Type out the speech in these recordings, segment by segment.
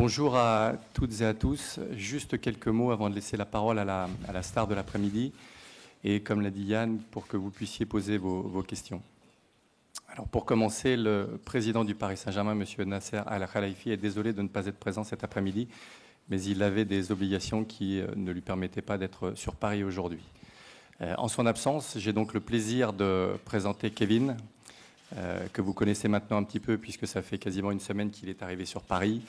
Bonjour à toutes et à tous. Juste quelques mots avant de laisser la parole à la star de l'après-midi. Et comme l'a dit Yann, pour que vous puissiez poser vos questions. Alors pour commencer, le président du Paris Saint-Germain, M. Nasser Al-Khelaifi, est désolé de ne pas être présent cet après-midi, mais il avait des obligations qui ne lui permettaient pas d'être sur Paris aujourd'hui. En son absence, j'ai donc le plaisir de présenter Kevin, que vous connaissez maintenant un petit peu puisque ça fait quasiment une semaine qu'il est arrivé sur Paris.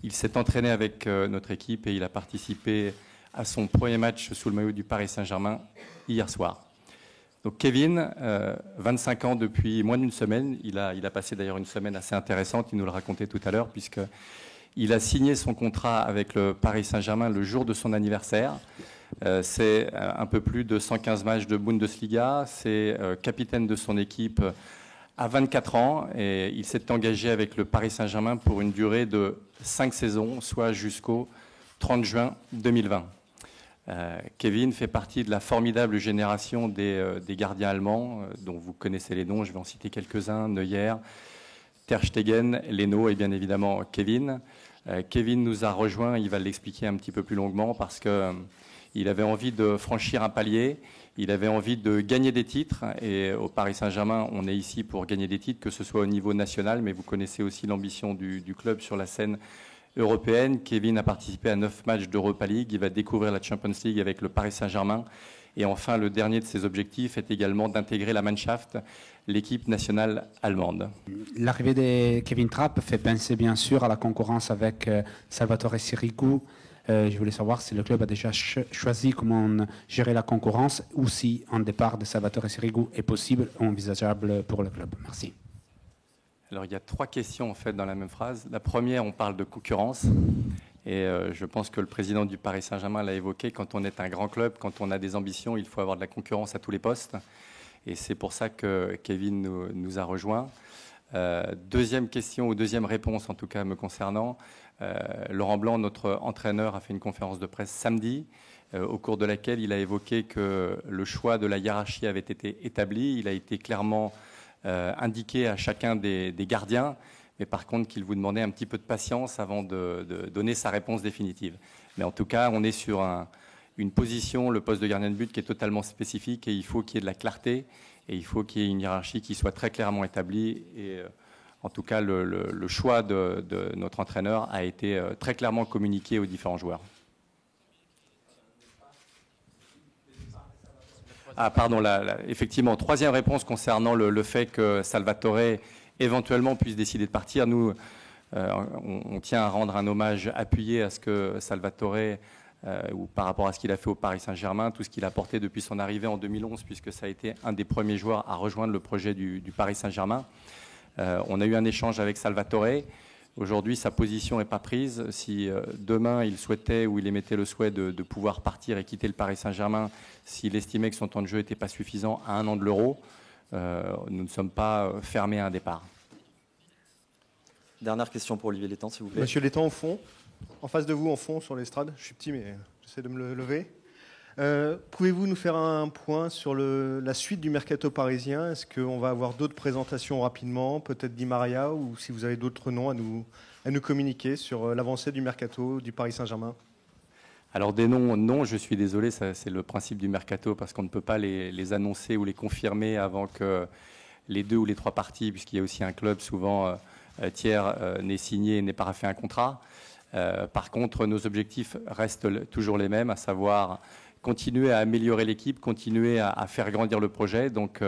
Il s'est entraîné avec notre équipe et il a participé à son premier match sous le maillot du Paris Saint-Germain hier soir. Donc Kevin, 25 ans depuis moins d'une semaine. Il a passé d'ailleurs une semaine assez intéressante, il nous le racontait tout à l'heure, puisqu'il a signé son contrat avec le Paris Saint-Germain le jour de son anniversaire. C'est un peu plus de 115 matchs de Bundesliga. C'est capitaine de son équipe à 24 ans et il s'est engagé avec le Paris Saint-Germain pour une durée de 5 saisons, soit jusqu'au 30 juin 2020. Kevin fait partie de la formidable génération des gardiens allemands, dont vous connaissez les noms, je vais en citer quelques-uns, Neuer, Ter Stegen, Leno et bien évidemment Kevin. Kevin nous a rejoints, il va l'expliquer un petit peu plus longuement, parce qu'il avait envie de franchir un palier, il avait envie de gagner des titres, et au Paris Saint-Germain, on est ici pour gagner des titres, que ce soit au niveau national, mais vous connaissez aussi l'ambition du club sur la scène européenne. Kevin a participé à 9 matchs d'Europa League. Il va découvrir la Champions League avec le Paris Saint-Germain. Et enfin, le dernier de ses objectifs est également d'intégrer la Mannschaft, l'équipe nationale allemande. L'arrivée de Kevin Trapp fait penser bien sûr à la concurrence avec Salvatore Sirigu. Je voulais savoir si le club a déjà choisi comment gérer la concurrence ou si un départ de Salvatore Sirigu est possible ou envisageable pour le club. Merci. Alors, il y a 3 questions en fait dans la même phrase. La première, on parle de concurrence. Et je pense que le président du Paris Saint-Germain l'a évoqué. Quand on est un grand club, quand on a des ambitions, il faut avoir de la concurrence à tous les postes. Et c'est pour ça que Kevin nous a rejoints. Deuxième question, ou deuxième réponse en tout cas me concernant. Laurent Blanc, notre entraîneur, a fait une conférence de presse samedi, au cours de laquelle il a évoqué que le choix de la hiérarchie avait été établi. Il a été clairement indiqué à chacun des gardiens, mais par contre qu'il vous demandait un petit peu de patience avant de donner sa réponse définitive. Mais en tout cas, on est sur une position, le poste de gardien de but, qui est totalement spécifique, et il faut qu'il y ait de la clarté, et il faut qu'il y ait une hiérarchie qui soit très clairement établie. Et en tout cas, le choix de notre entraîneur a été très clairement communiqué aux différents joueurs. Ah pardon, effectivement, troisième réponse concernant le fait que Salvatore éventuellement puisse décider de partir. Nous, on tient à rendre un hommage appuyé à ce que Salvatore, ou par rapport à ce qu'il a fait au Paris Saint-Germain, tout ce qu'il a apporté depuis son arrivée en 2011, puisque ça a été un des premiers joueurs à rejoindre le projet du Paris Saint-Germain. On a eu un échange avec Salvatore. Aujourd'hui, sa position n'est pas prise. Si demain, il souhaitait ou il émettait le souhait de pouvoir partir et quitter le Paris Saint-Germain, s'il estimait que son temps de jeu n'était pas suffisant à 1 an de l'Euro, nous ne sommes pas fermés à un départ. Dernière question pour Olivier Létang, s'il vous plaît. Monsieur Létang, au fond, en face de vous, en fond, sur l'estrade. Je suis petit, mais j'essaie de me le lever. Pouvez-vous nous faire un point sur la suite du mercato parisien? Est-ce qu'on va avoir d'autres présentations rapidement, peut-être Di Maria, ou si vous avez d'autres noms à nous communiquer sur l'avancée du mercato du Paris Saint-Germain? Alors des noms, non, je suis désolé, c'est le principe du mercato, parce qu'on ne peut pas les annoncer ou les confirmer avant que les 2 ou les 3 parties, puisqu'il y a aussi un club souvent tiers, n'ait signé et n'ait pas fait un contrat. Par contre, nos objectifs restent toujours les mêmes, à savoir continuer à améliorer l'équipe, continuer à faire grandir le projet. Donc,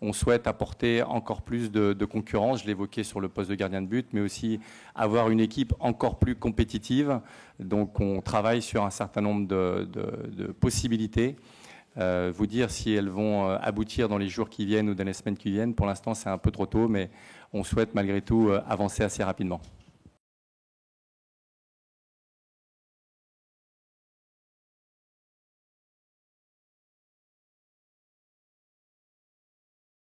on souhaite apporter encore plus de concurrence, je l'évoquais sur le poste de gardien de but, mais aussi avoir une équipe encore plus compétitive. Donc, on travaille sur un certain nombre de possibilités. Vous dire si elles vont aboutir dans les jours qui viennent ou dans les semaines qui viennent, pour l'instant, c'est un peu trop tôt, mais on souhaite malgré tout avancer assez rapidement.